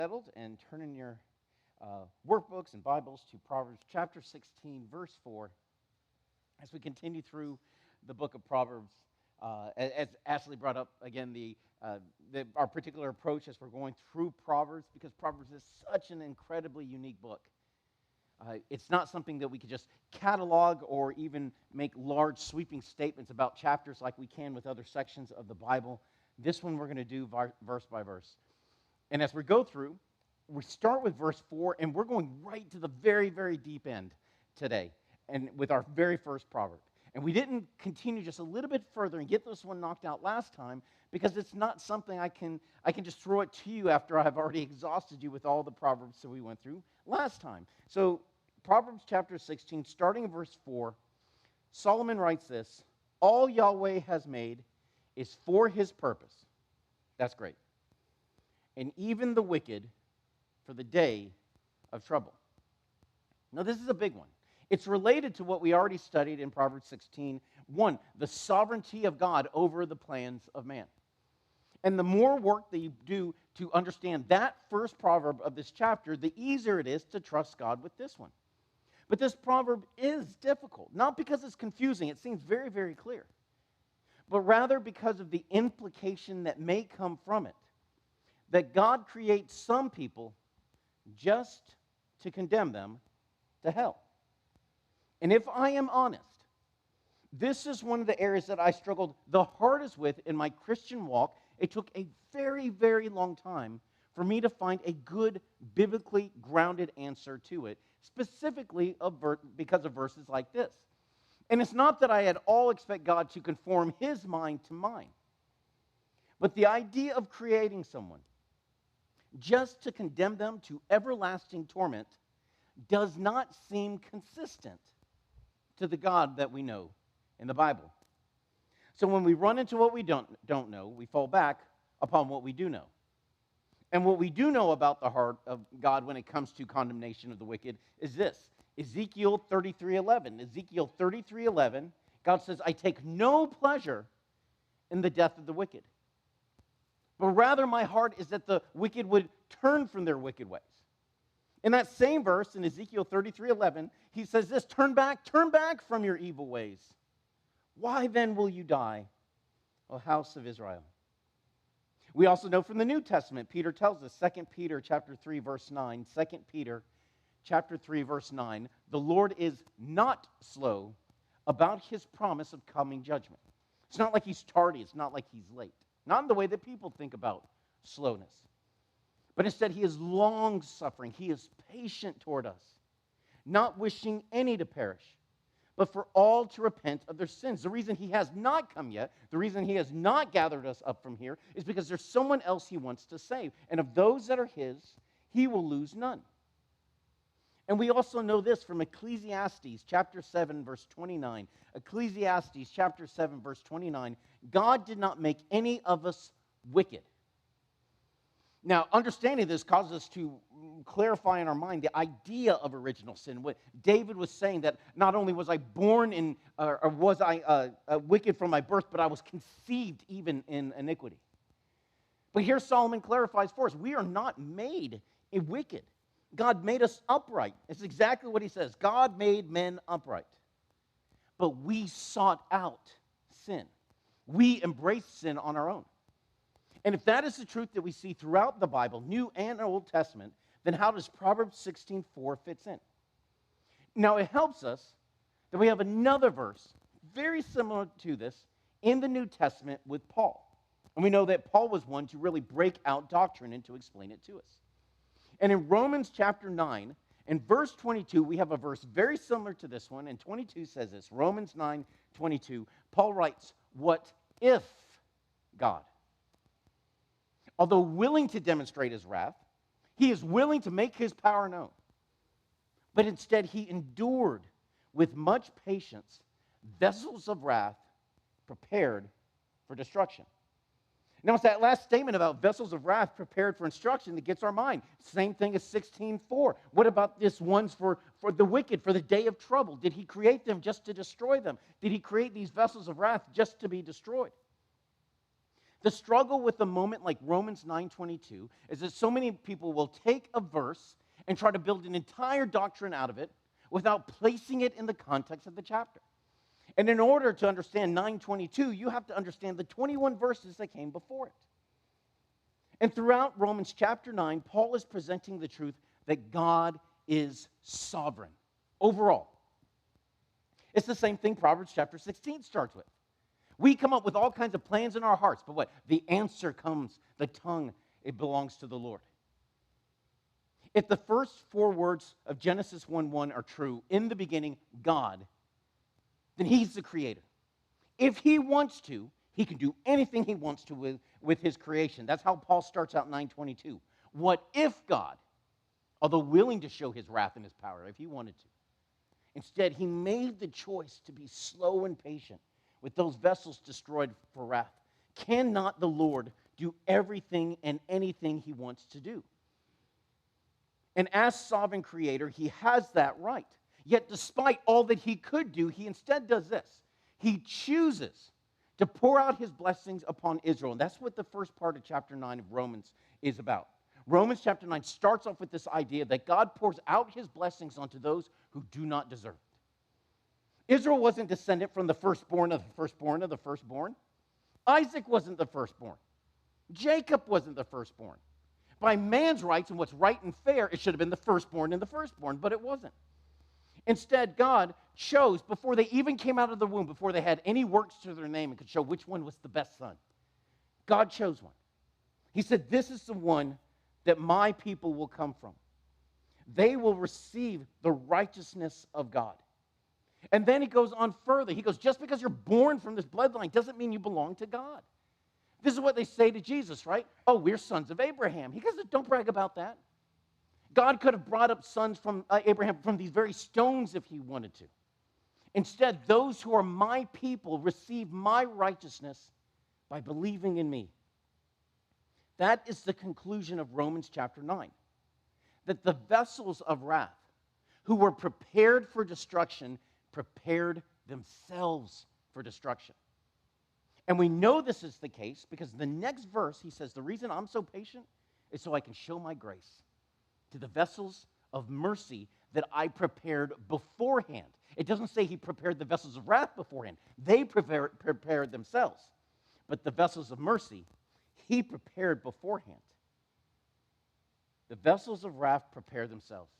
Settled and turn in your workbooks and Bibles to Proverbs chapter 16, verse 4. As we continue through the book of Proverbs, as Ashley brought up again, our particular approach as we're going through Proverbs, because Proverbs is such an incredibly unique book. It's not something that we could just catalog or even make large sweeping statements about chapters like we can with other sections of the Bible. This one we're going to do verse by verse. And as we go through, we start with verse 4, and we're going right to the very, very deep end today, and with our very first proverb. And we didn't continue just a little bit further and get this one knocked out last time, because it's not something I can just throw it to you after I've already exhausted you with all the proverbs that we went through last time. So Proverbs chapter 16, starting in verse 4, Solomon writes this: "All Yahweh has made is for his purpose." That's great. "And even the wicked for the day of trouble." Now, this is a big one. It's related to what we already studied in Proverbs 16. One, the sovereignty of God over the plans of man. And the more work that you do to understand that first proverb of this chapter, the easier it is to trust God with this one. But this proverb is difficult, not because it's confusing. It seems very, very clear. But rather because of the implication that may come from it. That God creates some people just to condemn them to hell. And if I am honest, this is one of the areas that I struggled the hardest with in my Christian walk. It took a very, very long time for me to find a good, biblically grounded answer to it, specifically because of verses like this. And it's not that I at all expect God to conform his mind to mine, but the idea of creating someone just to condemn them to everlasting torment does not seem consistent to the God that we know in the Bible. So when we run into what we don't know, we fall back upon what we do know. And what we do know about the heart of God when it comes to condemnation of the wicked is this: Ezekiel 33:11. Ezekiel 33:11, God says, "I take no pleasure in the death of the wicked, but rather my heart is that the wicked would turn from their wicked ways." In that same verse, in Ezekiel 33:11, he says this: turn back from your evil ways. Why then will you die, O house of Israel?" We also know from the New Testament, Peter tells us, 2 Peter chapter 3, verse 9, 2 Peter chapter 3, verse 9, "The Lord is not slow about his promise of coming judgment." It's not like he's tardy. It's not like he's late. Not in the way that people think about slowness. But instead, he is long-suffering. He is patient toward us, not wishing any to perish, but for all to repent of their sins. The reason he has not come yet, the reason he has not gathered us up from here, is because there's someone else he wants to save. And of those that are his, he will lose none. And we also know this from Ecclesiastes chapter 7, verse 29. Ecclesiastes chapter 7, verse 29. God did not make any of us wicked. Now, understanding this causes us to clarify in our mind the idea of original sin. What David was saying, that not only was I born in, or was I wicked from my birth, but I was conceived even in iniquity. But here Solomon clarifies for us, we are not made wicked. God made us upright. It's exactly what he says. God made men upright. But we sought out sin. We embraced sin on our own. And if that is the truth that we see throughout the Bible, New and Old Testament, then how does Proverbs 16:4 fits in? Now, it helps us that we have another verse very similar to this in the New Testament with Paul. And we know that Paul was one to really break out doctrine and to explain it to us. And in Romans chapter 9, in verse 22, we have a verse very similar to this one, and 22 says this. Romans 9:22, Paul writes, "What if God, although willing to demonstrate his wrath, he is willing to make his power known. But instead he endured with much patience vessels of wrath prepared for destruction." Now, it's that last statement about vessels of wrath prepared for instruction that gets our mind. Same thing as 16:4. What about this ones for the wicked, for the day of trouble? Did he create them just to destroy them? Did he create these vessels of wrath just to be destroyed? The struggle with a moment like Romans 9:22 is that so many people will take a verse and try to build an entire doctrine out of it without placing it in the context of the chapter. And in order to understand 9:22, you have to understand the 21 verses that came before it. And throughout Romans chapter 9, Paul is presenting the truth that God is sovereign overall. It's the same thing Proverbs chapter 16 starts with. We come up with all kinds of plans in our hearts, but what? The answer comes, the tongue, it belongs to the Lord. If the first four words of Genesis 1:1 are true, in the beginning, God, then he's the creator. If he wants to, he can do anything he wants to with his creation. That's how Paul starts out 9:22. What if God, although willing to show his wrath and his power, if he wanted to, instead he made the choice to be slow and patient with those vessels destroyed for wrath? Cannot the Lord do everything and anything he wants to do? And as sovereign creator, he has that right. Yet despite all that he could do, he instead does this. He chooses to pour out his blessings upon Israel. And that's what the first part of chapter 9 of Romans is about. Romans chapter 9 starts off with this idea that God pours out his blessings onto those who do not deserve it. Israel wasn't descendant from the firstborn of the firstborn of the firstborn. Isaac wasn't the firstborn. Jacob wasn't the firstborn. By man's rights and what's right and fair, it should have been the firstborn and the firstborn, but it wasn't. Instead, God chose, before they even came out of the womb, before they had any works to their name and could show which one was the best son, God chose one. He said, this is the one that my people will come from. They will receive the righteousness of God. And then he goes on further. He goes, just because you're born from this bloodline doesn't mean you belong to God. This is what they say to Jesus, right? Oh, we're sons of Abraham. He goes, don't brag about that. God could have brought up sons from Abraham from these very stones if he wanted to. Instead, those who are my people receive my righteousness by believing in me. That is the conclusion of Romans chapter 9. That the vessels of wrath who were prepared for destruction prepared themselves for destruction. And we know this is the case because the next verse, he says, the reason I'm so patient is so I can show my grace to the vessels of mercy that I prepared beforehand. It doesn't say he prepared the vessels of wrath beforehand. They prepared themselves. But the vessels of mercy, he prepared beforehand. The vessels of wrath prepared themselves.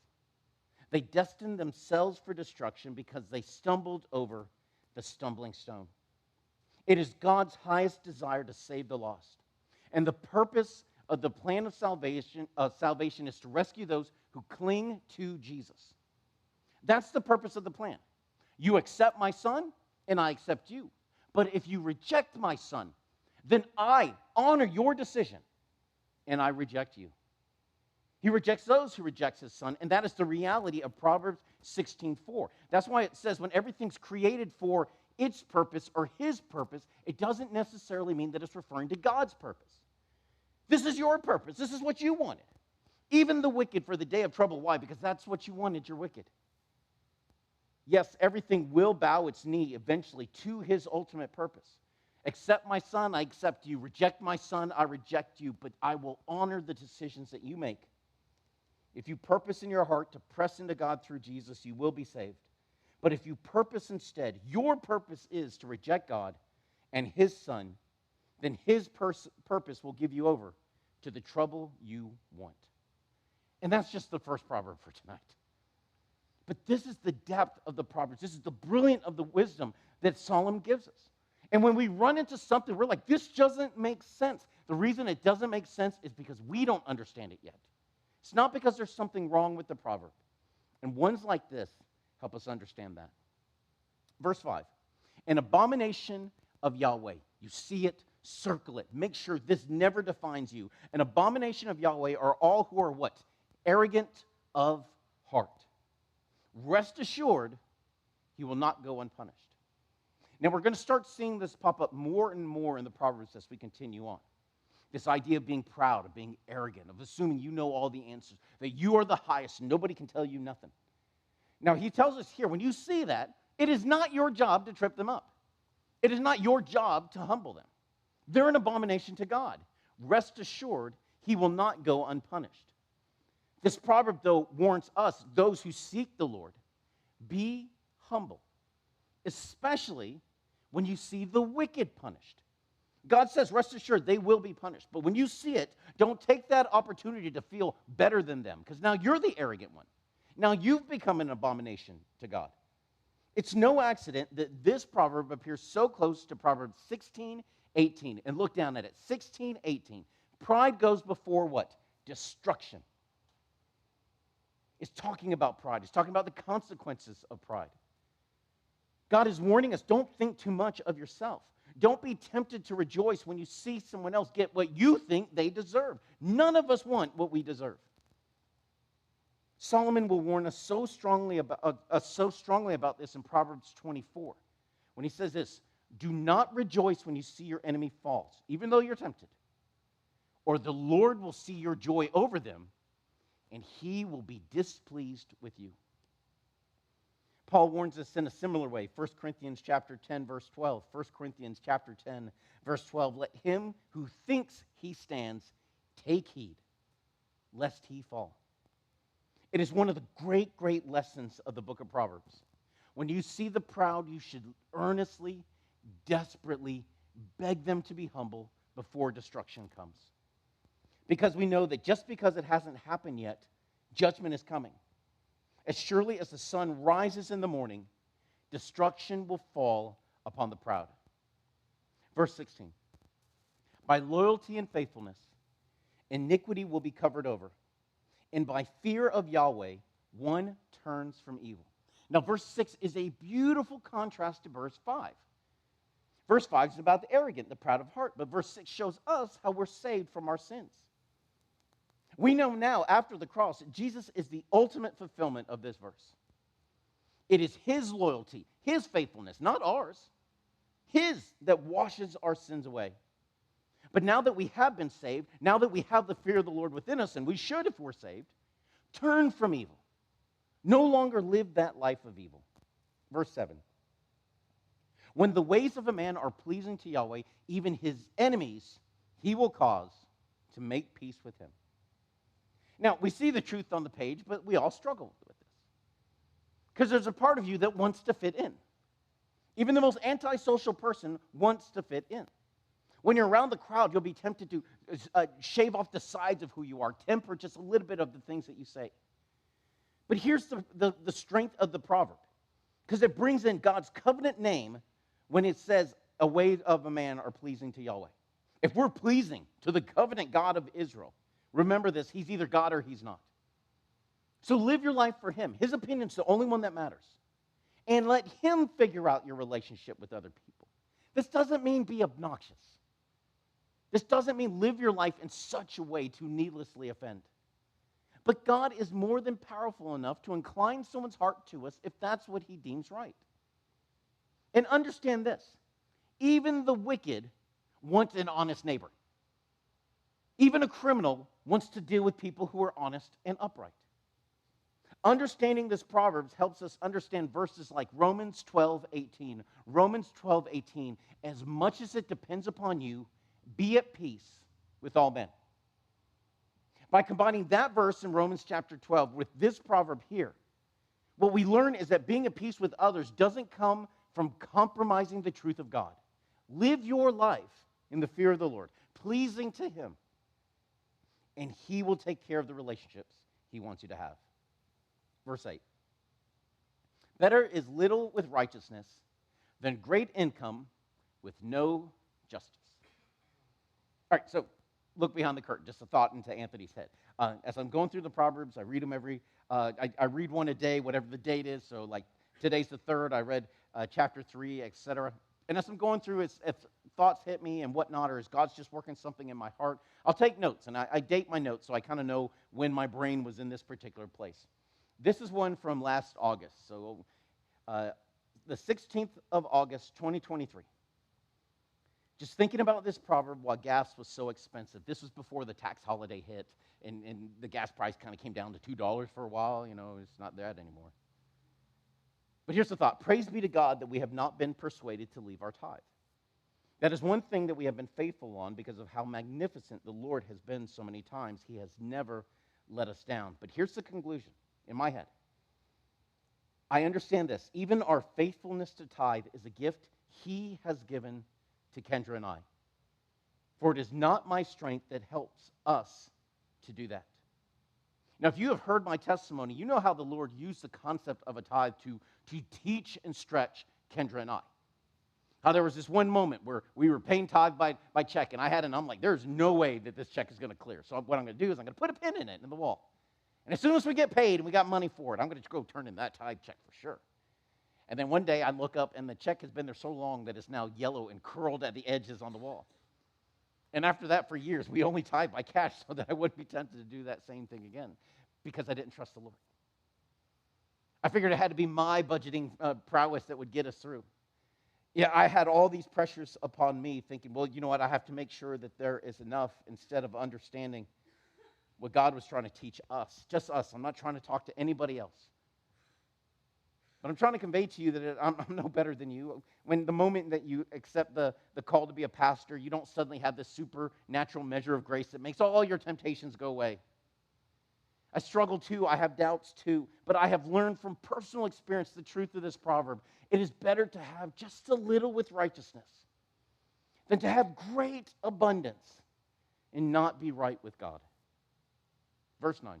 They destined themselves for destruction because they stumbled over the stumbling stone. It is God's highest desire to save the lost. And the purpose of the plan of salvation is to rescue those who cling to Jesus. That's the purpose of the plan. You accept my son, and I accept you. But if you reject my son, then I honor your decision, and I reject you. He rejects those who reject his son, and that is the reality of Proverbs 16:4. That's why it says when everything's created for its purpose or his purpose, it doesn't necessarily mean that it's referring to God's purpose. This is your purpose. This is what you wanted. Even the wicked for the day of trouble. Why? Because that's what you wanted. You're wicked. Yes, everything will bow its knee eventually to his ultimate purpose. Accept my son, I accept you. Reject my son, I reject you. But I will honor the decisions that you make. If you purpose in your heart to press into God through Jesus, you will be saved. But if you purpose instead, your purpose is to reject God and his son, then his purpose will give you over to the trouble you want. And that's just the first proverb for tonight. But this is the depth of the Proverbs. This is the brilliance of the wisdom that Solomon gives us. And when we run into something, we're like, this doesn't make sense. The reason it doesn't make sense is because we don't understand it yet. It's not because there's something wrong with the proverb. And ones like this help us understand that. Verse 5, an abomination of Yahweh. You see it, circle it. Make sure this never defines you. An abomination of Yahweh are all who are what? Arrogant of heart. Rest assured, he will not go unpunished. Now, we're going to start seeing this pop up more and more in the Proverbs as we continue on. This idea of being proud, of being arrogant, of assuming you know all the answers, that you are the highest and nobody can tell you nothing. Now, he tells us here, when you see that, it is not your job to trip them up. It is not your job to humble them. They're an abomination to God. Rest assured, he will not go unpunished. This proverb, though, warns us, those who seek the Lord, be humble, especially when you see the wicked punished. God says, rest assured, they will be punished. But when you see it, don't take that opportunity to feel better than them, because now you're the arrogant one. Now you've become an abomination to God. It's no accident that this proverb appears so close to Proverbs 16:18. And look down at it, 16:18. Pride goes before what? Destruction. It's talking about pride. It's talking about the consequences of pride. God is warning us, don't think too much of yourself. Don't be tempted to rejoice when you see someone else get what you think they deserve. None of us want what we deserve. Solomon will warn us so strongly about this in Proverbs 24, when he says this, do not rejoice when you see your enemy falls, even though you're tempted, or the Lord will see your joy over them, and he will be displeased with you. Paul warns us in a similar way. 1 Corinthians chapter 10, verse 12. 1 Corinthians chapter 10, verse 12. Let him who thinks he stands take heed, lest he fall. It is one of the great, great lessons of the book of Proverbs. When you see the proud, you should earnestly, desperately beg them to be humble before destruction comes. Because we know that just because it hasn't happened yet, judgment is coming. As surely as the sun rises in the morning, destruction will fall upon the proud. Verse 16. By loyalty and faithfulness, iniquity will be covered over, and by fear of Yahweh, one turns from evil. Now, verse 6 is a beautiful contrast to verse 5. Verse 5 is about the arrogant, the proud of heart, but verse 6 shows us how we're saved from our sins. We know now, after the cross, that Jesus is the ultimate fulfillment of this verse. It is his loyalty, his faithfulness, not ours, his that washes our sins away. But now that we have been saved, now that we have the fear of the Lord within us, and we should if we're saved, turn from evil. No longer live that life of evil. Verse 7. When the ways of a man are pleasing to Yahweh, even his enemies he will cause to make peace with him. Now, we see the truth on the page, but we all struggle with this. Because there's a part of you that wants to fit in. Even the most antisocial person wants to fit in. When you're around the crowd, you'll be tempted to shave off the sides of who you are, temper just a little bit of the things that you say. But here's the strength of the proverb, because it brings in God's covenant name when it says, a way of a man are pleasing to Yahweh. If we're pleasing to the covenant God of Israel, remember this, he's either God or he's not. So live your life for him. His opinion's the only one that matters. And let him figure out your relationship with other people. This doesn't mean be obnoxious. This doesn't mean live your life in such a way to needlessly offend. But God is more than powerful enough to incline someone's heart to us if that's what he deems right. And understand this, even the wicked wants an honest neighbor. Even a criminal wants to deal with people who are honest and upright. Understanding this Proverbs helps us understand verses like Romans 12:18. Romans 12:18, as much as it depends upon you, be at peace with all men. By combining that verse in Romans chapter 12 with this proverb here, what we learn is that being at peace with others doesn't come from compromising the truth of God. Live your life in the fear of the Lord, pleasing to him, and he will take care of the relationships he wants you to have. Verse 8. Better is little with righteousness than great income with no justice. All right, so look behind the curtain, just a thought into Anthony's head. As I'm going through the Proverbs, I read them I read one a day, whatever the date is. So like today's the 3rd, I read chapter 3, etc. And as I'm going through, as thoughts hit me and whatnot, or as God's just working something in my heart, I'll take notes. And I date my notes so I kind of know when my brain was in this particular place. This is one from last August. So the 16th of August, 2023. Just thinking about this proverb while gas was so expensive. This was before the tax holiday hit, and the gas price kind of came down to $2 for a while. You know, it's not that anymore. But here's the thought. Praise be to God that we have not been persuaded to leave our tithe. That is one thing that we have been faithful on because of how magnificent the Lord has been so many times. He has never let us down. But here's the conclusion in my head. I understand this. Even our faithfulness to tithe is a gift he has given to Kendra and I. For it is not my strength that helps us to do that. Now, if you have heard my testimony, you know how the Lord used the concept of a tithe to teach and stretch Kendra and I. How there was this one moment where we were paying tithe by check, and I'm like, there's no way that this check is going to clear. So what I'm going to do is I'm going to put a pin in it in the wall. And as soon as we get paid and we got money for it, I'm going to go turn in that tithe check for sure. And then one day I look up, and the check has been there so long that it's now yellow and curled at the edges on the wall. And after that, for years, we only tithe by cash so that I wouldn't be tempted to do that same thing again because I didn't trust the Lord. I figured it had to be my budgeting prowess that would get us through. Yeah, I had all these pressures upon me thinking, well, you know what, I have to make sure that there is enough instead of understanding what God was trying to teach us, just us. I'm not trying to talk to anybody else. But I'm trying to convey to you that I'm no better than you. When the moment that you accept the call to be a pastor, you don't suddenly have this supernatural measure of grace that makes all your temptations go away. I struggle too. I have doubts too. But I have learned from personal experience the truth of this proverb. It is better to have just a little with righteousness than to have great abundance and not be right with God. Verse 9.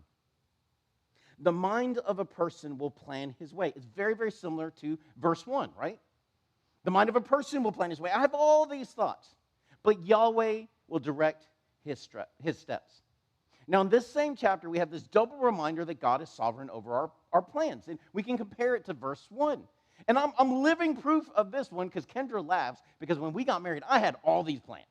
The mind of a person will plan his way. It's very, very similar to verse 1, right? The mind of a person will plan his way. I have all these thoughts, but Yahweh will direct his steps. Now, in this same chapter, we have this double reminder that God is sovereign over our plans. And we can compare it to verse 1. And I'm living proof of this one because Kendra laughs because when we got married, I had all these plans.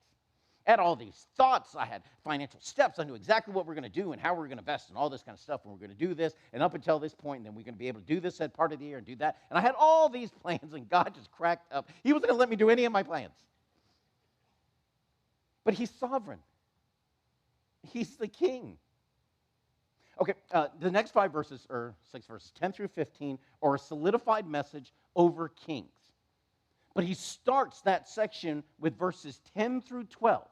I had all these thoughts. I had financial steps. I knew exactly what we're going to do and how we're going to invest and all this kind of stuff. And we're going to do this. And up until this point, and then we're going to be able to do this at part of the year and do that. And I had all these plans, and God just cracked up. He wasn't going to let me do any of my plans. But he's sovereign. He's the king. Okay, the next 5 verses, or 6 verses, 10 through 15, are a solidified message over kings. But he starts that section with verses 10 through 12,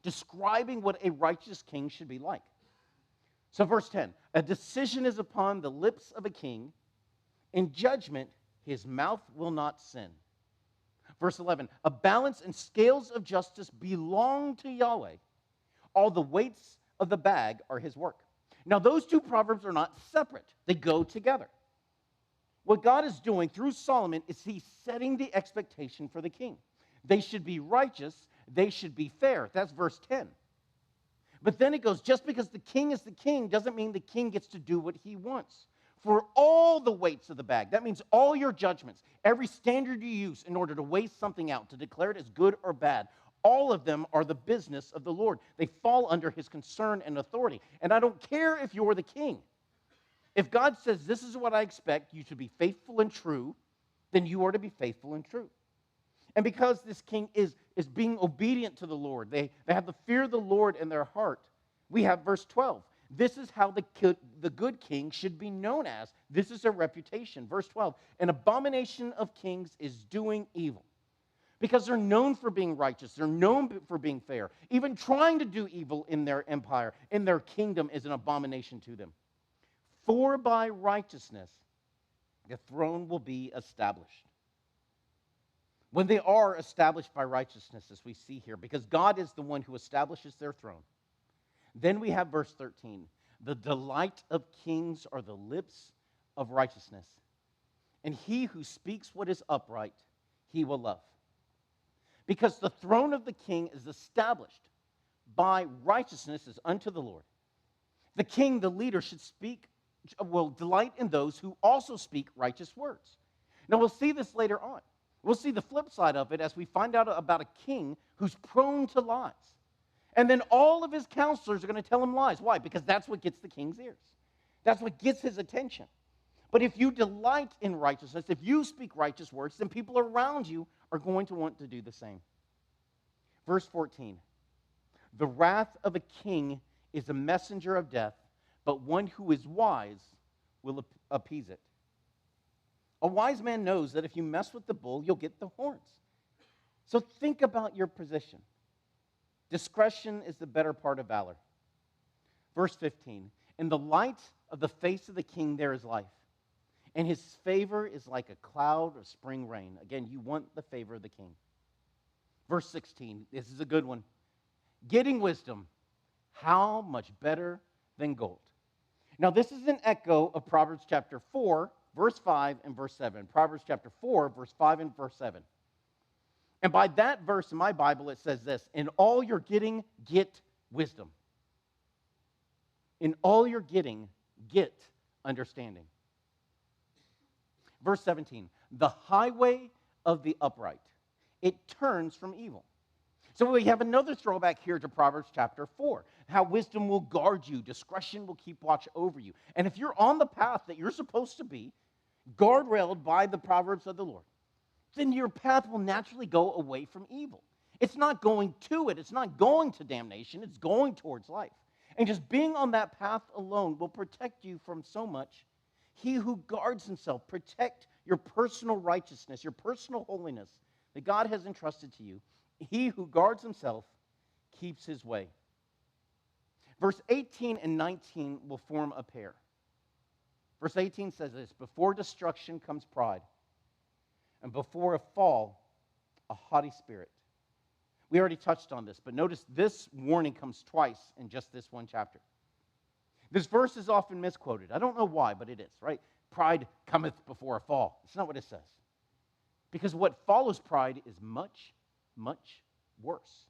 describing what a righteous king should be like. So verse 10, a decision is upon the lips of a king. In judgment, his mouth will not sin. Verse 11, a balance and scales of justice belong to Yahweh. All the weights of the bag are his work. Now, those two proverbs are not separate. They go together. What God is doing through Solomon is he's setting the expectation for the king. They should be righteous. They should be fair. That's verse 10. But then it goes, just because the king is the king doesn't mean the king gets to do what he wants. For all the weights of the bag, that means all your judgments, every standard you use in order to weigh something out, to declare it as good or bad, all of them are the business of the Lord. They fall under his concern and authority. And I don't care if you're the king. If God says, this is what I expect, you to be faithful and true, then you are to be faithful and true. And because this king is being obedient to the Lord, they have the fear of the Lord in their heart, we have verse 12. This is how the good king should be known as. This is their reputation. Verse 12, an abomination of kings is doing evil. Because they're known for being righteous. They're known for being fair. Even trying to do evil in their empire, in their kingdom, is an abomination to them. For by righteousness, the throne will be established. When they are established by righteousness, as we see here, because God is the one who establishes their throne. Then we have verse 13. The delight of kings are the lips of righteousness. And he who speaks what is upright, he will love. Because the throne of the king is established by righteousness as unto the Lord. The king, the leader, will delight in those who also speak righteous words. Now, we'll see this later on. We'll see the flip side of it as we find out about a king who's prone to lies. And then all of his counselors are going to tell him lies. Why? Because that's what gets the king's ears. That's what gets his attention. But if you delight in righteousness, if you speak righteous words, then people around you are going to want to do the same. Verse 14. The wrath of a king is a messenger of death, but one who is wise will appease it. A wise man knows that if you mess with the bull, you'll get the horns. So think about your position. Discretion is the better part of valor. Verse 15, in the light of the face of the king there is life, and his favor is like a cloud of spring rain. Again, you want the favor of the king. Verse 16, this is a good one. Getting wisdom, how much better than gold. Now, this is an echo of Proverbs chapter 4, verse 5 and verse 7. Proverbs chapter 4, verse 5 and verse 7. And by that verse in my Bible, it says this, in all you're getting, get wisdom. In all you're getting, get understanding. Verse 17, the highway of the upright, it turns from evil. So we have another throwback here to Proverbs chapter 4, how wisdom will guard you, discretion will keep watch over you. And if you're on the path that you're supposed to be, guardrailed by the Proverbs of the Lord, then your path will naturally go away from evil. It's not going to it. It's not going to damnation. It's going towards life. And just being on that path alone will protect you from so much. He who guards himself, protect your personal righteousness, your personal holiness that God has entrusted to you. He who guards himself keeps his way. Verse 18 and 19 will form a pair. Verse 18 says this, before destruction comes pride, and before a fall, a haughty spirit. We already touched on this, but notice this warning comes twice in just this one chapter. This verse is often misquoted. I don't know why, but it is, right? Pride cometh before a fall. It's not what it says. Because what follows pride is much, much worse.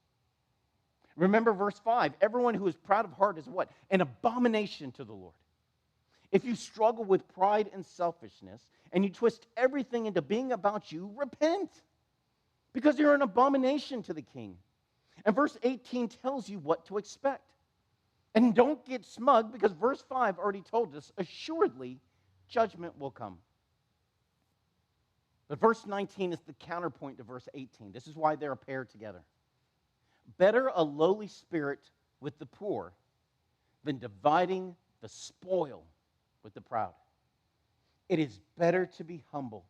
Remember verse 5, everyone who is proud of heart is what? An abomination to the Lord. If you struggle with pride and selfishness, and you twist everything into being about you, repent. Because you're an abomination to the king. And verse 18 tells you what to expect. And don't get smug, because verse 5 already told us, assuredly, judgment will come. But verse 19 is the counterpoint to verse 18. This is why they're paired together. Better a lowly spirit with the poor than dividing the spoil with the proud. It is better to be humble,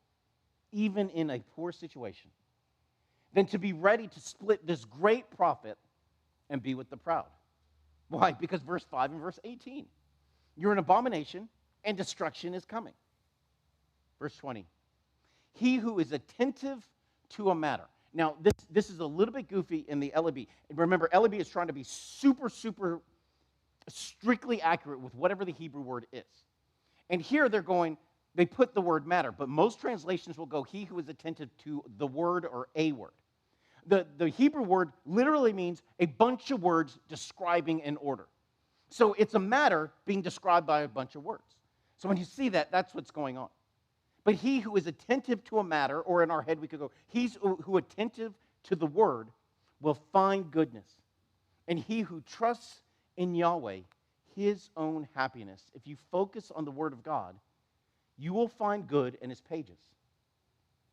even in a poor situation, than to be ready to split this great profit and be with the proud. Why? Because verse 5 and verse 18. You're an abomination, and destruction is coming. Verse 20. He who is attentive to a matter. Now, this is a little bit goofy in the LEB. Remember, LEB is trying to be super strictly accurate with whatever the Hebrew word is. And here they put the word matter, but most translations will go, he who is attentive to the word or a word. The Hebrew word literally means a bunch of words describing an order. So it's a matter being described by a bunch of words. So when you see that, that's what's going on. But he who is attentive to a matter, or in our head we could go, he's who attentive to the word will find goodness. And he who trusts in Yahweh, his own happiness. If you focus on the word of God, you will find good in his pages.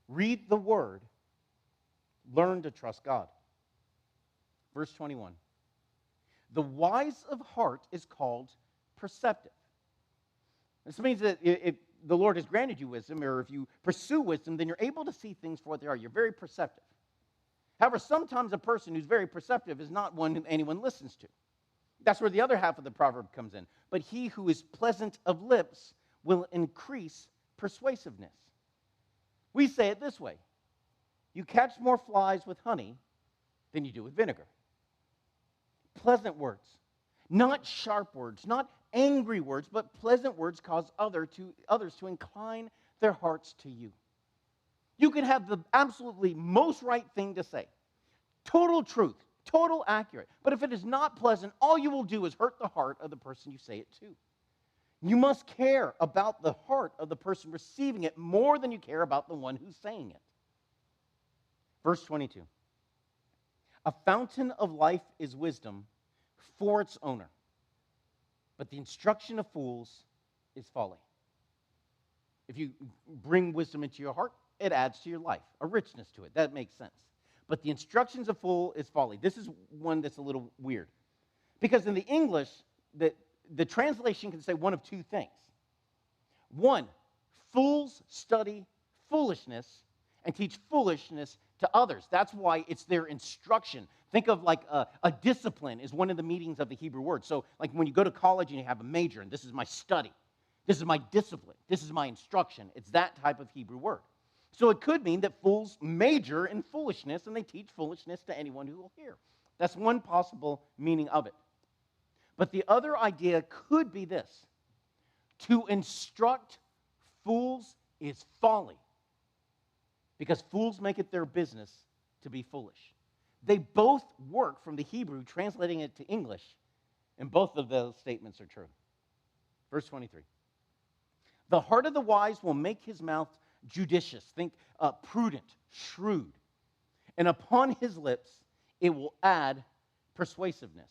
Read the word. Learn to trust God. Verse 21. The wise of heart is called perceptive. This means that if the Lord has granted you wisdom, or if you pursue wisdom, then you're able to see things for what they are. You're very perceptive. However, sometimes a person who's very perceptive is not one who anyone listens to. That's where the other half of the proverb comes in. But he who is pleasant of lips will increase persuasiveness. We say it this way. You catch more flies with honey than you do with vinegar. Pleasant words, not sharp words, not angry words, but pleasant words cause others to incline their hearts to you. You can have the absolutely most right thing to say, total truth, total accurate, but if it is not pleasant, all you will do is hurt the heart of the person you say it to. You must care about the heart of the person receiving it more than you care about the one who's saying it. Verse 22. A fountain of life is wisdom for its owner, but the instruction of fools is folly. If you bring wisdom into your heart, it adds to your life, a richness to it. That makes sense. But the instructions of fool is folly. This is one that's a little weird. Because in the English, the translation can say one of two things. One, fools study foolishness, and teach foolishness to others. That's why it's their instruction. Think of like a discipline is one of the meanings of the Hebrew word. So like when you go to college and you have a major, and this is my study, this is my discipline, this is my instruction. It's that type of Hebrew word. So it could mean that fools major in foolishness, and they teach foolishness to anyone who will hear. That's one possible meaning of it. But the other idea could be this: to instruct fools is folly, because fools make it their business to be foolish. They both work from the Hebrew, translating it to English, and both of those statements are true. Verse 23. The heart of the wise will make his mouth judicious. Think prudent, shrewd. And upon his lips it will add persuasiveness.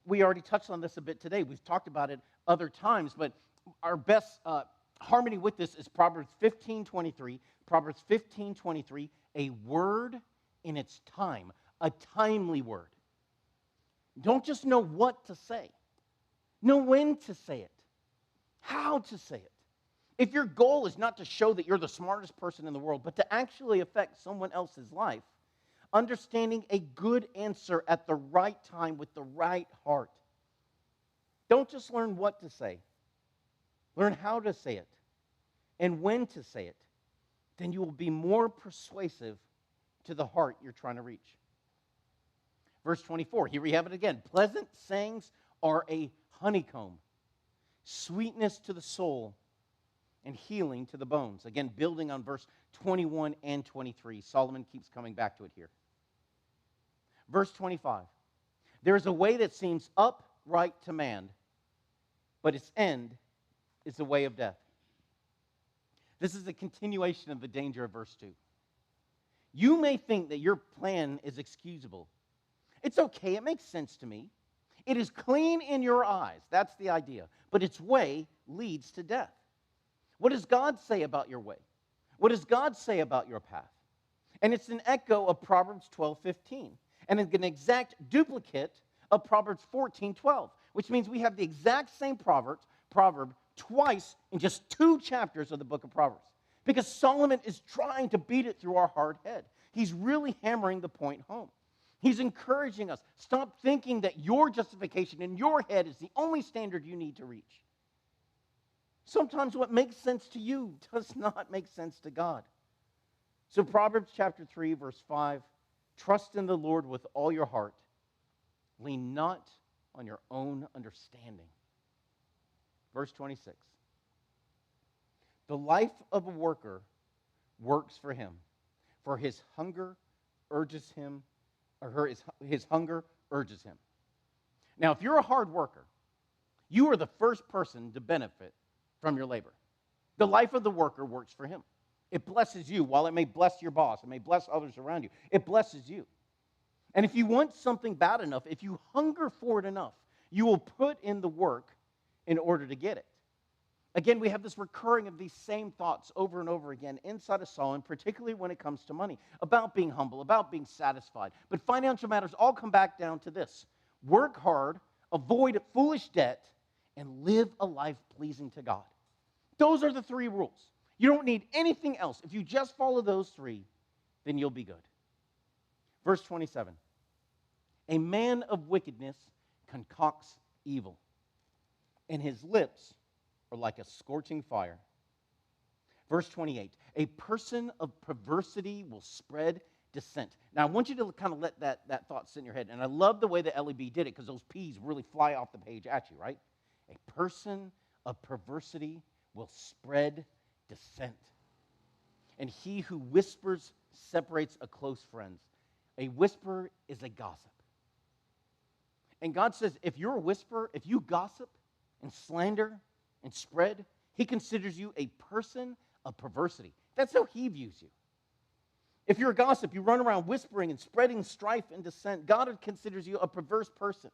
We already touched on this a bit today. We've talked about it other times, but our best harmony with this is Proverbs 15:23. Proverbs 15:23, a word in its time, a timely word. Don't just know what to say. Know when to say it, how to say it. If your goal is not to show that you're the smartest person in the world, but to actually affect someone else's life, understanding a good answer at the right time with the right heart. Don't just learn what to say. Learn how to say it and when to say it. Then you will be more persuasive to the heart you're trying to reach. Verse 24, here we have it again. Pleasant sayings are a honeycomb, sweetness to the soul and healing to the bones. Again, building on verse 21 and 23. Solomon keeps coming back to it here. Verse 25, there is a way that seems upright to man, but its end is the way of death. This is a continuation of the danger of verse 2. You may think that your plan is excusable. It's okay, it makes sense to me. It is clean in your eyes, that's the idea. But its way leads to death. What does God say about your way? What does God say about your path? And it's an echo of Proverbs 12:15, and an exact duplicate of Proverbs 14:12, which means we have the exact same proverb twice in just 2 chapters of the book of Proverbs. Because Solomon is trying to beat it through our hard head. He's really hammering the point home. He's encouraging us, stop thinking that your justification in your head is the only standard you need to reach. Sometimes what makes sense to you does not make sense to God. So Proverbs chapter 3, verse 5, trust in the Lord with all your heart. Lean not on your own understanding. Verse 26, the life of a worker works for him, for his hunger urges him, or his hunger urges him. Now, if you're a hard worker, you are the first person to benefit from your labor. The life of the worker works for him. It blesses you. While it may bless your boss, it may bless others around you, it blesses you. And if you want something bad enough, if you hunger for it enough, you will put in the work in order to get it. Again, we have this recurring of these same thoughts over and over again inside of Solomon, particularly when it comes to money, about being humble, about being satisfied. But financial matters all come back down to this: work hard, avoid foolish debt, and live a life pleasing to God. Those are the 3 rules. You don't need anything else. If you just follow those 3, then you'll be good. Verse 27, a man of wickedness concocts evil, and his lips are like a scorching fire. Verse 28, a person of perversity will spread dissent. Now, I want you to kind of let that thought sit in your head. And I love the way that LEB did it, because those P's really fly off the page at you, right? A person of perversity will spread dissent. And he who whispers separates a close friend. A whisperer is a gossip. And God says, if you're a whisperer, if you gossip and slander and spread, he considers you a person of perversity. That's how he views you. If you're a gossip, you run around whispering and spreading strife and dissent, God considers you a perverse person.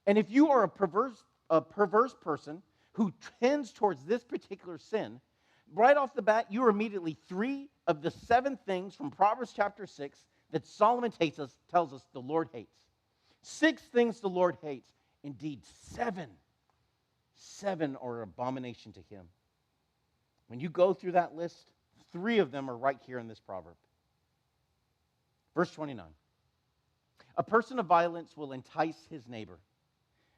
And if you are a perverse person who tends towards this particular sin, right off the bat, you are immediately 3 of the 7 things from Proverbs chapter 6 that Solomon tells us the Lord hates. 6 things the Lord hates. Indeed, 7 are abomination to him. When you go through that list, 3 of them are right here in this proverb. Verse 29. A person of violence will entice his neighbor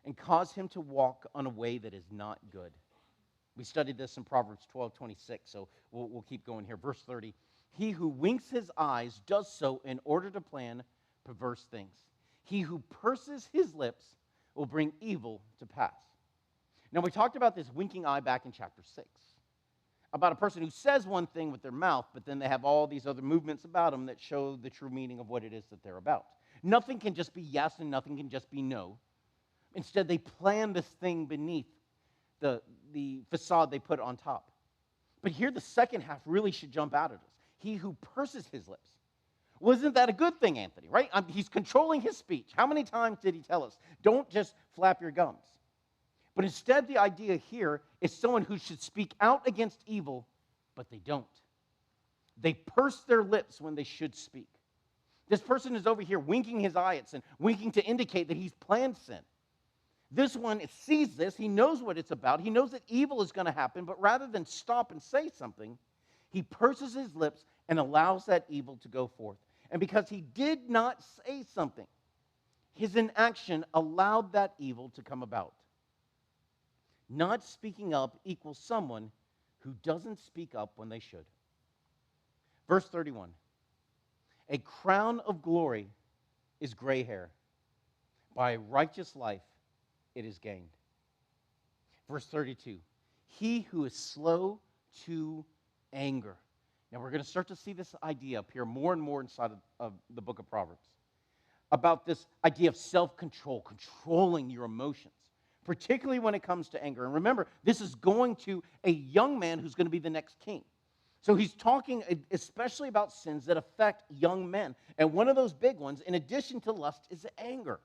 and cause him to walk on a way that is not good. We studied this in Proverbs 12:26, so we'll keep going here. Verse 30. He who winks his eyes does so in order to plan perverse things. He who purses his lips will bring evil to pass. Now, we talked about this winking eye back in chapter 6, about a person who says one thing with their mouth, but then they have all these other movements about them that show the true meaning of what it is that they're about. Nothing can just be yes and nothing can just be no. Instead, they plan this thing beneath the facade they put on top. But here, the second half really should jump out at us. He who purses his lips. Well, isn't that a good thing, Anthony, right? He's controlling his speech. How many times did he tell us, don't just flap your gums? But instead, the idea here is someone who should speak out against evil, but they don't. They purse their lips when they should speak. This person is over here winking his eye at sin, winking to indicate that he's planned sin. This one sees this. He knows what it's about. He knows that evil is going to happen, but rather than stop and say something, he purses his lips and allows that evil to go forth. And because he did not say something, his inaction allowed that evil to come about. Not speaking up equals someone who doesn't speak up when they should. Verse 31. A crown of glory is gray hair. By a righteous life it is gained. Verse 32. He who is slow to anger. Now we're going to start to see this idea appear more and more inside of the book of Proverbs. About this idea of self-control, controlling your emotions, particularly when it comes to anger. And remember, this is going to a young man who's going to be the next king. So he's talking especially about sins that affect young men. And one of those big ones, in addition to lust, is anger.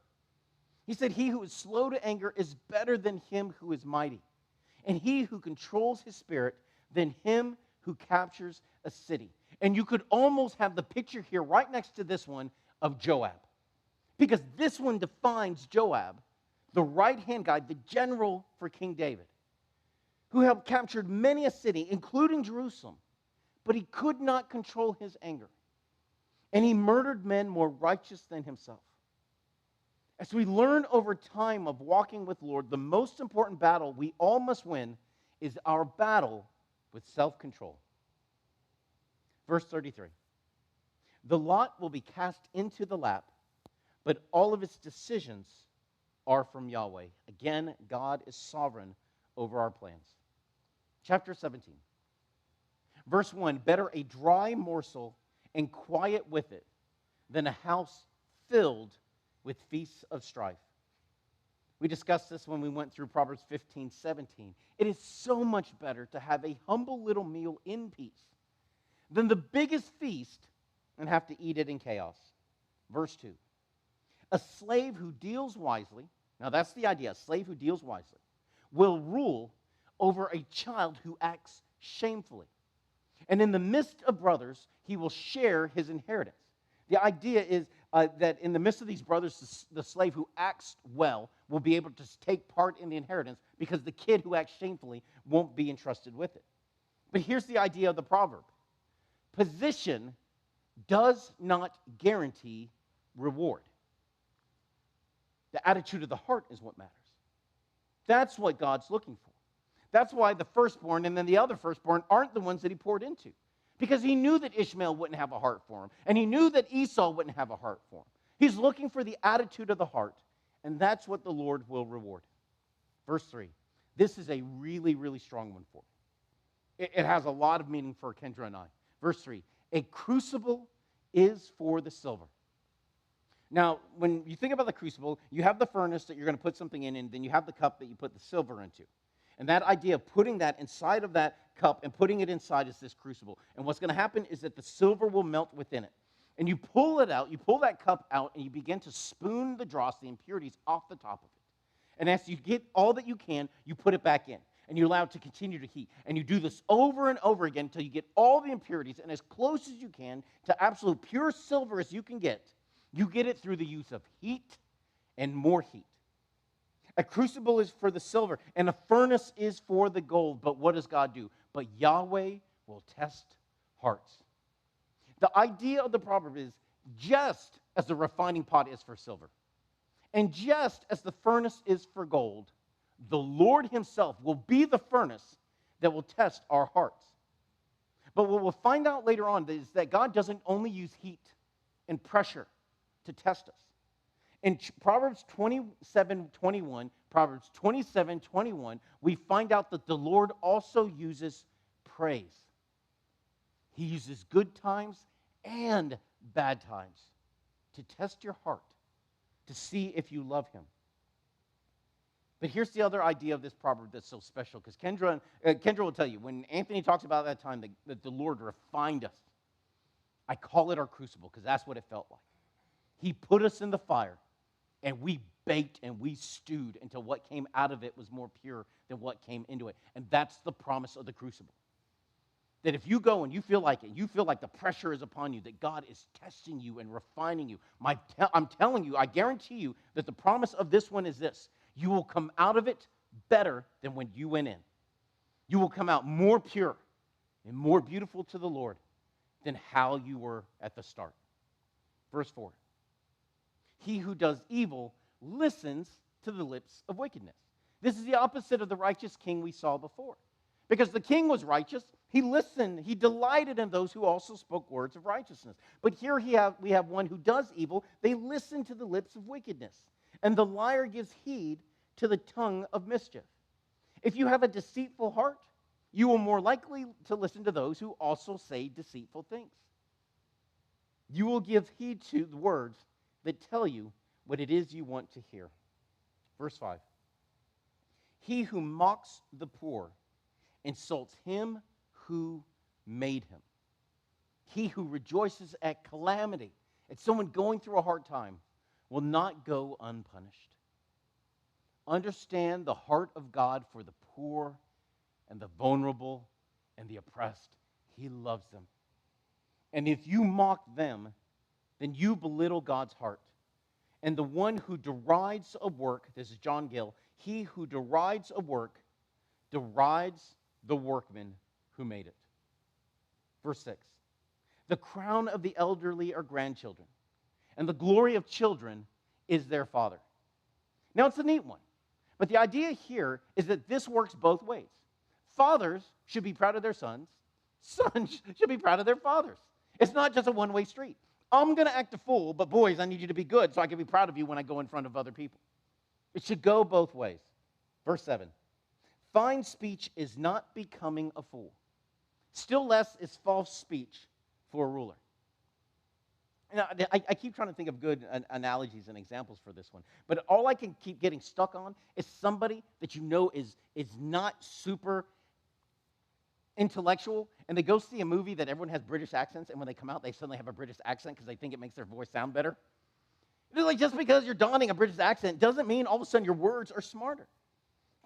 He said, he who is slow to anger is better than him who is mighty, and he who controls his spirit than him who captures a city. And you could almost have the picture here right next to this one of Joab. Because this one defines Joab, the right-hand guy, the general for King David, who had captured many a city, including Jerusalem, but he could not control his anger. And he murdered men more righteous than himself. As we learn over time of walking with the Lord, the most important battle we all must win is our battle with self-control. Verse 33. The lot will be cast into the lap, but all of its decisions are from Yahweh. Again, God is sovereign over our plans. Chapter 17. Verse 1, better a dry morsel and quiet with it than a house filled with feasts of strife. We discussed this when we went through Proverbs 15:17. It is so much better to have a humble little meal in peace than the biggest feast and have to eat it in chaos. Verse 2, a slave who deals wisely, now that's the idea, a slave who deals wisely, will rule over a child who acts shamefully. And in the midst of brothers, he will share his inheritance. The idea is that in the midst of these brothers, the slave who acts well will be able to take part in the inheritance because the kid who acts shamefully won't be entrusted with it. But here's the idea of the proverb. Position does not guarantee reward. The attitude of the heart is what matters. That's what God's looking for. That's why the firstborn and then the other firstborn aren't the ones that he poured into. Because he knew that Ishmael wouldn't have a heart for him. And he knew that Esau wouldn't have a heart for him. He's looking for the attitude of the heart. And that's what the Lord will reward. Verse 3. This is a really, really strong one for me. It has a lot of meaning for Kendra and I. Verse 3. A crucible is for the silver. Now, when you think about the crucible, you have the furnace that you're going to put something in, and then you have the cup that you put the silver into. And that idea of putting that inside of that cup and putting it inside is this crucible. And what's going to happen is that the silver will melt within it. And you pull it out, you pull that cup out, and you begin to spoon the dross, the impurities, off the top of it. And as you get all that you can, you put it back in. And you allow it to continue to heat. And you do this over and over again until you get all the impurities, and as close as you can to absolute pure silver as you can get, you get it through the use of heat and more heat. A crucible is for the silver, and a furnace is for the gold. But what does God do? But Yahweh will test hearts. The idea of the proverb is just as the refining pot is for silver, and just as the furnace is for gold, the Lord himself will be the furnace that will test our hearts. But what we'll find out later on is that God doesn't only use heat and pressure to test us. In Proverbs 27:21, we find out that the Lord also uses praise. He uses good times and bad times to test your heart, to see if you love him. But here's the other idea of this proverb that's so special, because Kendra will tell you, when Anthony talks about that time that the Lord refined us, I call it our crucible, because that's what it felt like. He put us in the fire, and we baked and we stewed until what came out of it was more pure than what came into it. And that's the promise of the crucible. That if you go and you feel like it, you feel like the pressure is upon you, that God is testing you and refining you. I'm telling you, I guarantee you that the promise of this one is this: you will come out of it better than when you went in. You will come out more pure and more beautiful to the Lord than how you were at the start. Verse 4. He who does evil listens to the lips of wickedness. This is the opposite of the righteous king we saw before. Because the king was righteous, he listened, he delighted in those who also spoke words of righteousness. But here we have one who does evil. They listen to the lips of wickedness. And the liar gives heed to the tongue of mischief. If you have a deceitful heart, you are more likely to listen to those who also say deceitful things. You will give heed to the words that tell you what it is you want to hear. Verse 5. He who mocks the poor insults him who made him. He who rejoices at calamity, at someone going through a hard time, will not go unpunished. Understand the heart of God for the poor and the vulnerable and the oppressed. He loves them. And if you mock them, then you belittle God's heart. And the one who derides a work, this is John Gill, he who derides a work derides the workman who made it. Verse 6. The crown of the elderly are grandchildren, and the glory of children is their father. Now, it's a neat one. But the idea here is that this works both ways. Fathers should be proud of their sons. Sons should be proud of their fathers. It's not just a one-way street. I'm going to act a fool, but boys, I need you to be good so I can be proud of you when I go in front of other people. It should go both ways. Verse 7. Fine speech is not becoming a fool. Still less is false speech for a ruler. Now, I keep trying to think of good analogies and examples for this one, but all I can keep getting stuck on is somebody that you know is not super intellectual, and they go see a movie that everyone has British accents, and when they come out, they suddenly have a British accent because they think it makes their voice sound better. It's like, just because you're donning a British accent doesn't mean all of a sudden your words are smarter.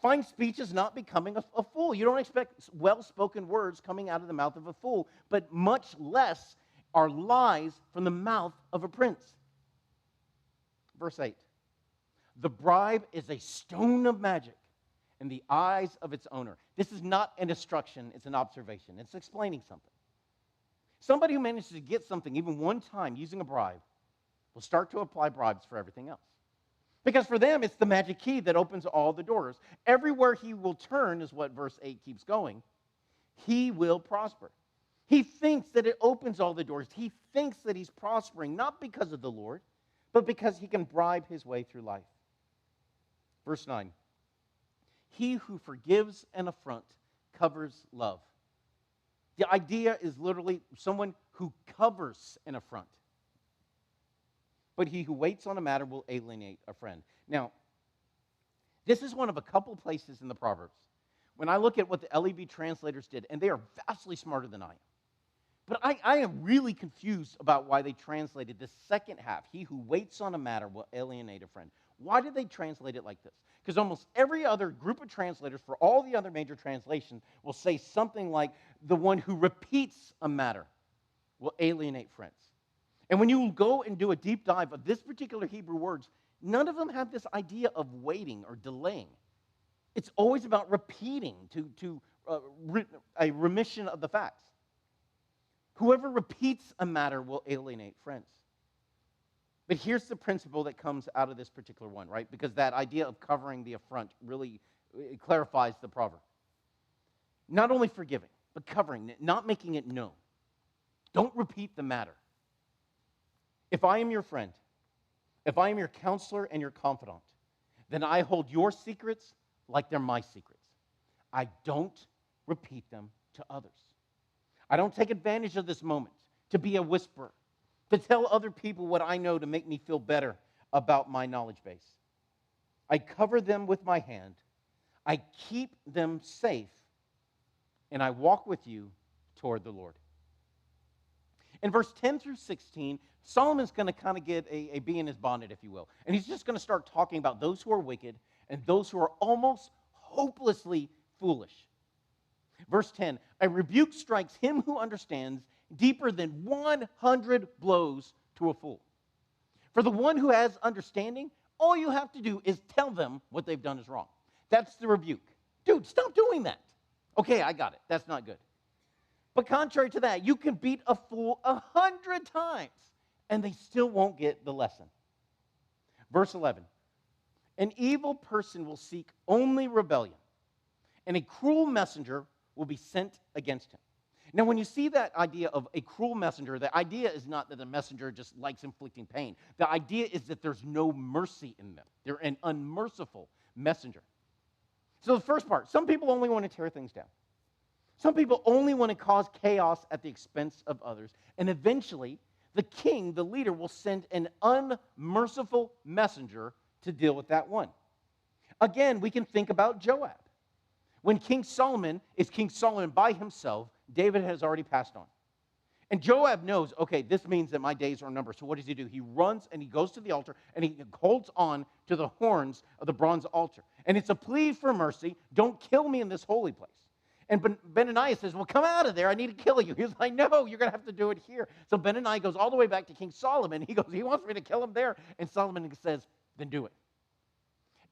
Fine speech is not becoming a fool. You don't expect well-spoken words coming out of the mouth of a fool, but much less are lies from the mouth of a prince. Verse 8. The bribe is a stone of magic in the eyes of its owner. This is not an instruction, it's an observation. It's explaining something. Somebody who manages to get something even one time using a bribe will start to apply bribes for everything else. Because for them, it's the magic key that opens all the doors. Everywhere he will turn, is what verse 8 keeps going, he will prosper. He thinks that it opens all the doors. He thinks that he's prospering, not because of the Lord, but because he can bribe his way through life. Verse 9. He who forgives an affront covers love. The idea is literally someone who covers an affront. But he who waits on a matter will alienate a friend. Now, this is one of a couple places in the Proverbs when I look at what the LEB translators did, and they are vastly smarter than I am. But I am really confused about why they translated this second half. He who waits on a matter will alienate a friend. Why did they translate it like this? Because almost every other group of translators for all the other major translations will say something like, the one who repeats a matter will alienate friends. And when you go and do a deep dive of this particular Hebrew words, none of them have this idea of waiting or delaying. It's always about repeating to a remission of the facts. Whoever repeats a matter will alienate friends. But here's the principle that comes out of this particular one, right? Because that idea of covering the affront really clarifies the proverb. Not only forgiving, but covering it, not making it known. Don't repeat the matter. If I am your friend, if I am your counselor and your confidant, then I hold your secrets like they're my secrets. I don't repeat them to others. I don't take advantage of this moment to be a whisperer, to tell other people what I know to make me feel better about my knowledge base. I cover them with my hand. I keep them safe, and I walk with you toward the Lord. In verse 10 through 16, Solomon's going to kind of get a bee in his bonnet, if you will. And he's just going to start talking about those who are wicked and those who are almost hopelessly foolish. Verse 10, a rebuke strikes him who understands deeper than 100 blows to a fool. For the one who has understanding, all you have to do is tell them what they've done is wrong. That's the rebuke. Dude, stop doing that. Okay, I got it. That's not good. But contrary to that, you can beat a fool 100 times, and they still won't get the lesson. Verse 11, an evil person will seek only rebellion, and a cruel messenger will be sent against him. Now, when you see that idea of a cruel messenger, the idea is not that the messenger just likes inflicting pain. The idea is that there's no mercy in them. They're an unmerciful messenger. So the first part, some people only want to tear things down. Some people only want to cause chaos at the expense of others. And eventually, the king, the leader, will send an unmerciful messenger to deal with that one. Again, we can think about Joab. When King Solomon is King Solomon by himself, David has already passed on. And Joab knows, okay, this means that my days are numbered. So what does he do? He runs and he goes to the altar and he holds on to the horns of the bronze altar. And it's a plea for mercy. Don't kill me in this holy place. And Benaniah says, well, come out of there. I need to kill you. He's like, no, you're going to have to do it here. So Benaniah goes all the way back to King Solomon. He goes, he wants me to kill him there. And Solomon says, then do it.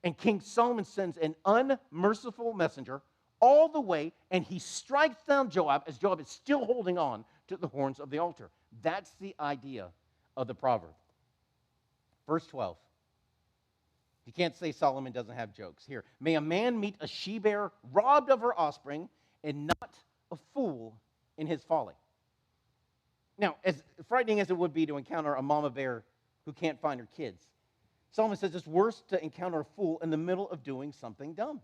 And King Solomon sends an unmerciful messenger all the way, and he strikes down Joab as Joab is still holding on to the horns of the altar. That's the idea of the proverb. Verse 12. You can't say Solomon doesn't have jokes. Here, may a man meet a she-bear robbed of her offspring and not a fool in his folly. Now, as frightening as it would be to encounter a mama bear who can't find her kids, Solomon says it's worse to encounter a fool in the middle of doing something dumb.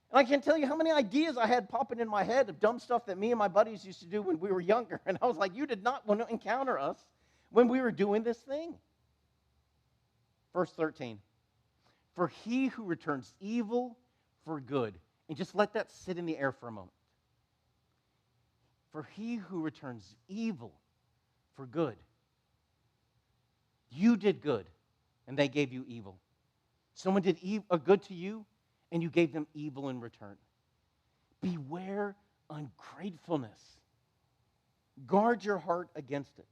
And I can't tell you how many ideas I had popping in my head of dumb stuff that me and my buddies used to do when we were younger. And I was like, you did not want to encounter us when we were doing this thing. Verse 13. For he who returns evil for good. And just let that sit in the air for a moment. For he who returns evil for good. You did good, and they gave you evil. Someone did good to you, and you gave them evil in return. Beware ungratefulness. Guard your heart against it.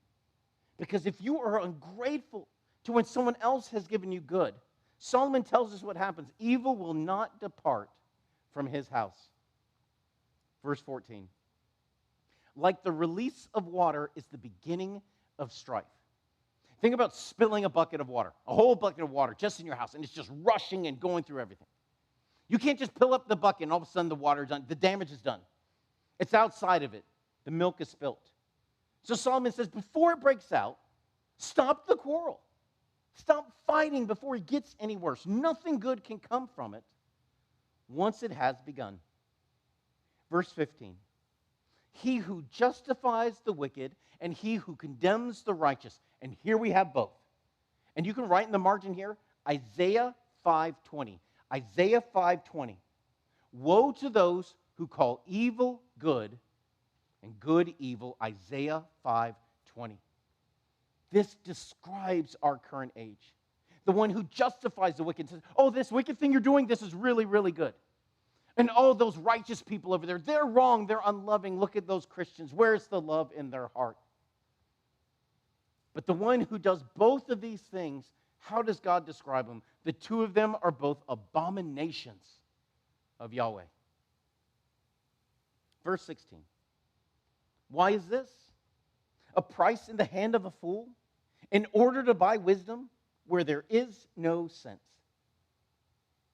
Because if you are ungrateful to when someone else has given you good, Solomon tells us what happens. Evil will not depart from his house. Verse 14. Like the release of water is the beginning of strife. Think about spilling a bucket of water, a whole bucket of water just in your house, and it's just rushing and going through everything. You can't just fill up the bucket and all of a sudden the water's done. The damage is done. It's outside of it. The milk is spilt. So Solomon says, before it breaks out, stop the quarrel. Stop fighting before it gets any worse. Nothing good can come from it once it has begun. Verse 15. He who justifies the wicked and he who condemns the righteous. And here we have both. And you can write in the margin here, Isaiah 5:20. Isaiah 5:20. Woe to those who call evil good and good evil. Isaiah 5:20. This describes our current age. The one who justifies the wicked says, oh, this wicked thing you're doing, this is really, really good. And oh, those righteous people over there, they're wrong, they're unloving. Look at those Christians. Where's the love in their heart? But the one who does both of these things, how does God describe them? The two of them are both abominations of Yahweh. Verse 16. Why is this? a price in the hand of a fool, in order to buy wisdom where there is no sense.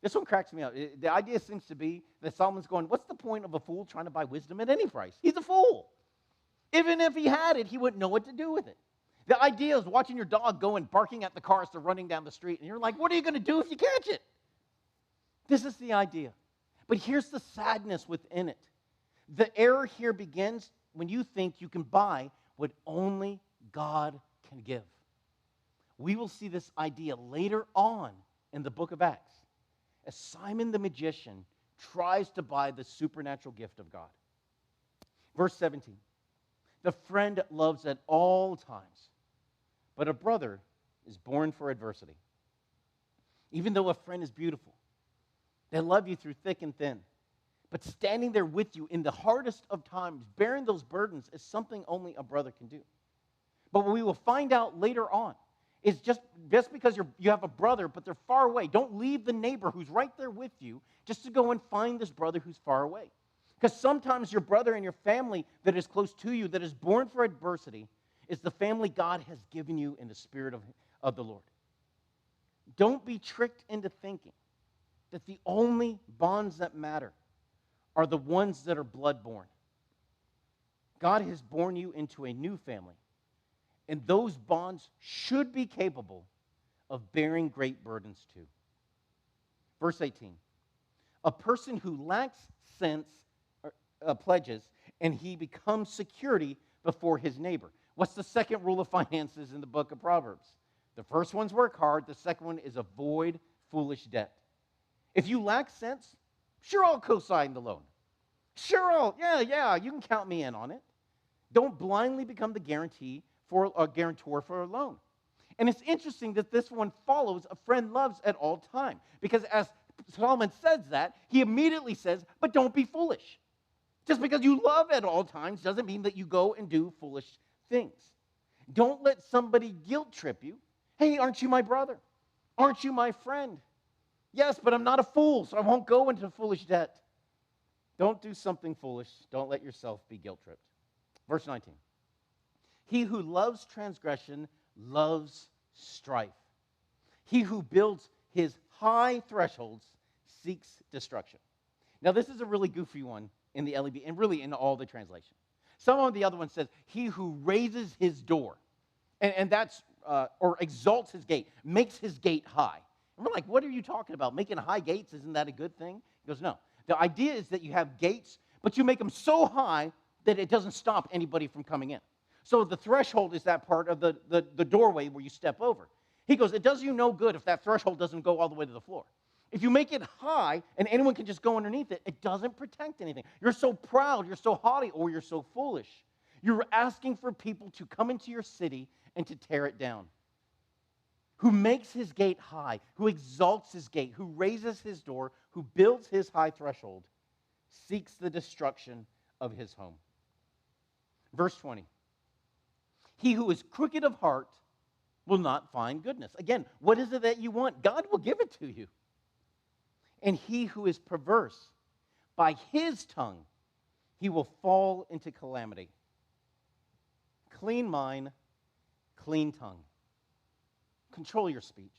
This one cracks me up. The idea seems to be that Solomon's going, what's the point of a fool trying to buy wisdom at any price? He's a fool. Even if he had it, he wouldn't know what to do with it. The idea is watching your dog go and barking at the car as they're running down the street, and you're like, what are you going to do if you catch it? This is the idea. But here's the sadness within it. The error here begins when you think you can buy what only God can give. We will see this idea later on in the book of Acts, as Simon the magician tries to buy the supernatural gift of God. Verse 17, the friend loves at all times, but a brother is born for adversity. Even though a friend is beautiful, they love you through thick and thin, but standing there with you in the hardest of times, bearing those burdens, is something only a brother can do. But what we will find out later on is just because you have a brother, but they're far away. Don't leave the neighbor who's right there with you just to go and find this brother who's far away. Because sometimes your brother and your family that is close to you, that is born for adversity, is the family God has given you in the Spirit of the Lord. Don't be tricked into thinking that the only bonds that matter are the ones that are blood-born. God has born you into a new family, and those bonds should be capable of bearing great burdens too. Verse 18, a person who lacks sense pledges, and he becomes security before his neighbor. What's the second rule of finances in the book of Proverbs? The first one's work hard. The second one is avoid foolish debt. If you lack sense, sure, I'll co-sign the loan. Sure, you can count me in on it. Don't blindly become the guarantor for a loan. And it's interesting that this one follows a friend loves at all time. Because as Solomon says that, he immediately says, but don't be foolish. Just because you love at all times doesn't mean that you go and do foolish things. Don't let somebody guilt trip you. Hey, aren't you my brother? Aren't you my friend? Yes, but I'm not a fool, so I won't go into foolish debt. Don't do something foolish. Don't let yourself be guilt tripped. Verse 19. He who loves transgression loves strife. He who builds his high thresholds seeks destruction. Now, this is a really goofy one in the LEB, and really in all the translations. Some of the other one says, he who raises his door, and that's, or exalts his gate, makes his gate high. And we're like, what are you talking about? Making high gates, isn't that a good thing? He goes, no. The idea is that you have gates, but you make them so high that it doesn't stop anybody from coming in. So the threshold is that part of the doorway where you step over. He goes, it does you no good if that threshold doesn't go all the way to the floor. If you make it high and anyone can just go underneath it, it doesn't protect anything. You're so proud, you're so haughty, or you're so foolish. You're asking for people to come into your city and to tear it down. Who makes his gate high, who exalts his gate, who raises his door, who builds his high threshold, seeks the destruction of his home. Verse 20. He who is crooked of heart will not find goodness. Again, what is it that you want? God will give it to you. And he who is perverse, by his tongue, he will fall into calamity. Clean mind, clean tongue. Control your speech.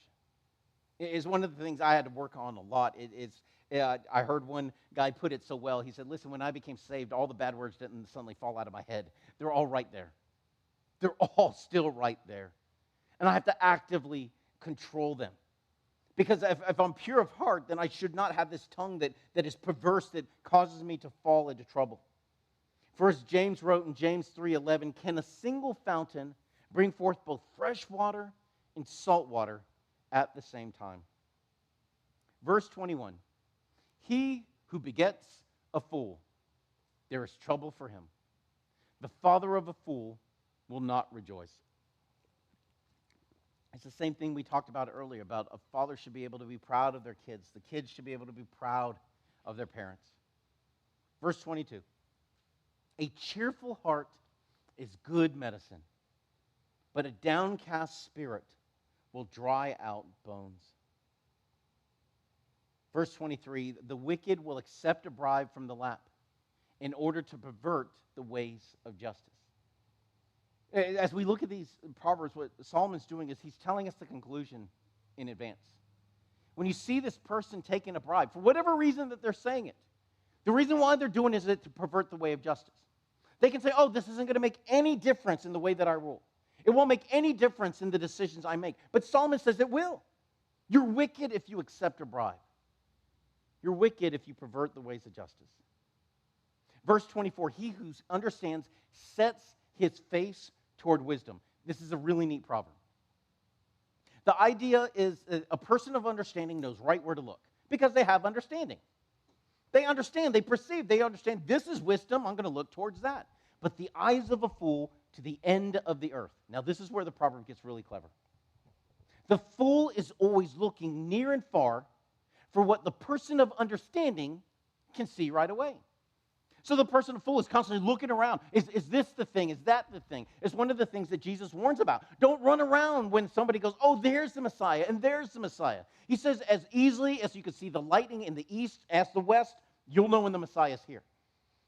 It is one of the things I had to work on a lot. I heard one guy put it so well. He said, listen, when I became saved, all the bad words didn't suddenly fall out of my head. They're all right there. They're all still right there. And I have to actively control them. Because if I'm pure of heart, then I should not have this tongue that is perverse, that causes me to fall into trouble. First, James wrote in James 3:11, can a single fountain bring forth both fresh water and salt water at the same time? Verse 21, he who begets a fool, there is trouble for him. The father of a fool will not rejoice. It's the same thing we talked about earlier, about a father should be able to be proud of their kids. The kids should be able to be proud of their parents. Verse 22, a cheerful heart is good medicine, but a downcast spirit will dry out bones. Verse 23, the wicked will accept a bribe from the lap in order to pervert the ways of justice. As we look at these Proverbs, what Solomon's doing is he's telling us the conclusion in advance. When you see this person taking a bribe, for whatever reason that they're saying it, the reason why they're doing it is to pervert the way of justice. They can say, oh, this isn't going to make any difference in the way that I rule. It won't make any difference in the decisions I make. But Solomon says it will. You're wicked if you accept a bribe. You're wicked if you pervert the ways of justice. Verse 24, he who understands sets his face toward wisdom. This is a really neat proverb. The idea is a person of understanding knows right where to look because they have understanding. They understand, they perceive, they understand this is wisdom, I'm going to look towards that. But the eyes of a fool to the end of the earth. Now, this is where the proverb gets really clever. The fool is always looking near and far for what the person of understanding can see right away. So the person of fool is constantly looking around. Is this the thing? Is that the thing? It's one of the things that Jesus warns about. Don't run around when somebody goes, oh, there's the Messiah, and there's the Messiah. He says, as easily as you can see the lightning in the east as the west, you'll know when the Messiah is here.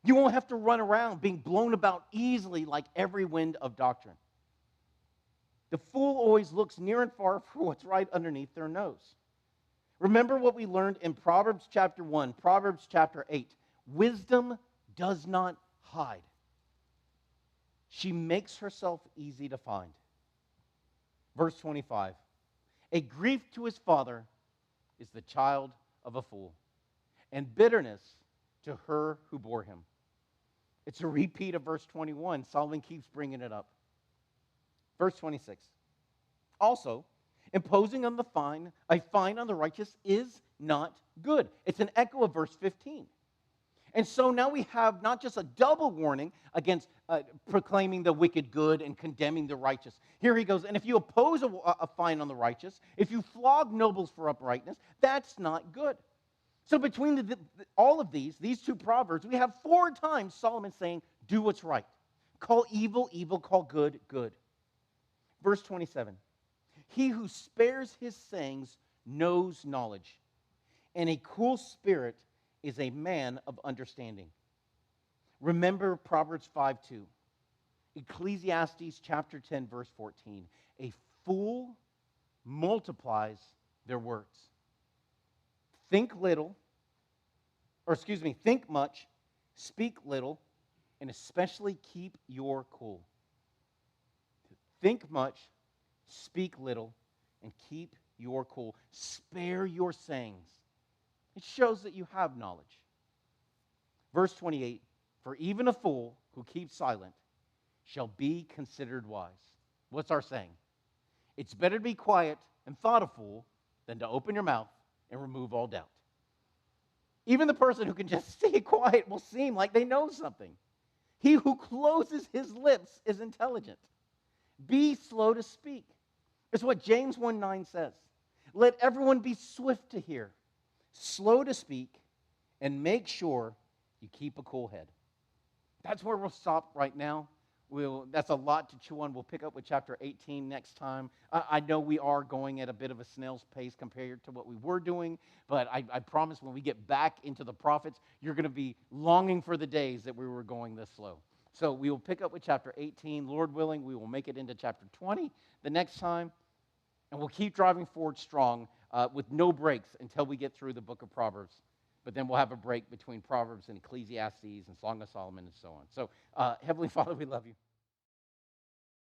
You won't have to run around being blown about easily like every wind of doctrine. The fool always looks near and far for what's right underneath their nose. Remember what we learned in Proverbs chapter 1, Proverbs chapter 8. Wisdom does not hide. She makes herself easy to find. Verse 25. A grief to his father is the child of a fool, and bitterness to her who bore him. It's a repeat of verse 21. Solomon keeps bringing it up. Verse 26. Also, imposing on a fine on the righteous is not good. It's an echo of verse 15. And so now we have not just a double warning against proclaiming the wicked good and condemning the righteous. Here he goes, and if you oppose a fine on the righteous, if you flog nobles for uprightness, that's not good. So between all of these two proverbs, we have 4 times Solomon saying, do what's right. Call evil, evil, call good, good. Verse 27, he who spares his sayings knows knowledge, and a cool spirit is a man of understanding. Remember Proverbs 5:2, Ecclesiastes chapter 10, verse 14. A fool multiplies their words. Think much, speak little, and especially keep your cool. Think much, speak little, and keep your cool. Spare your sayings. It shows that you have knowledge. Verse 28, for even a fool who keeps silent shall be considered wise. What's our saying? It's better to be quiet and thought a fool than to open your mouth and remove all doubt. Even the person who can just stay quiet will seem like they know something. He who closes his lips is intelligent. Be slow to speak. It's what James 1:9 says. Let everyone be swift to hear, slow to speak, and make sure you keep a cool head. That's where we'll stop right now. That's a lot to chew on. We'll pick up with chapter 18 next time. I know we are going at a bit of a snail's pace compared to what we were doing, but I promise when we get back into the prophets, you're going to be longing for the days that we were going this slow. So we will pick up with chapter 18. Lord willing, we will make it into chapter 20 the next time, and we'll keep driving forward strong with no breaks until we get through the book of Proverbs. But then we'll have a break between Proverbs and Ecclesiastes and Song of Solomon and so on. So, Heavenly Father, we love you.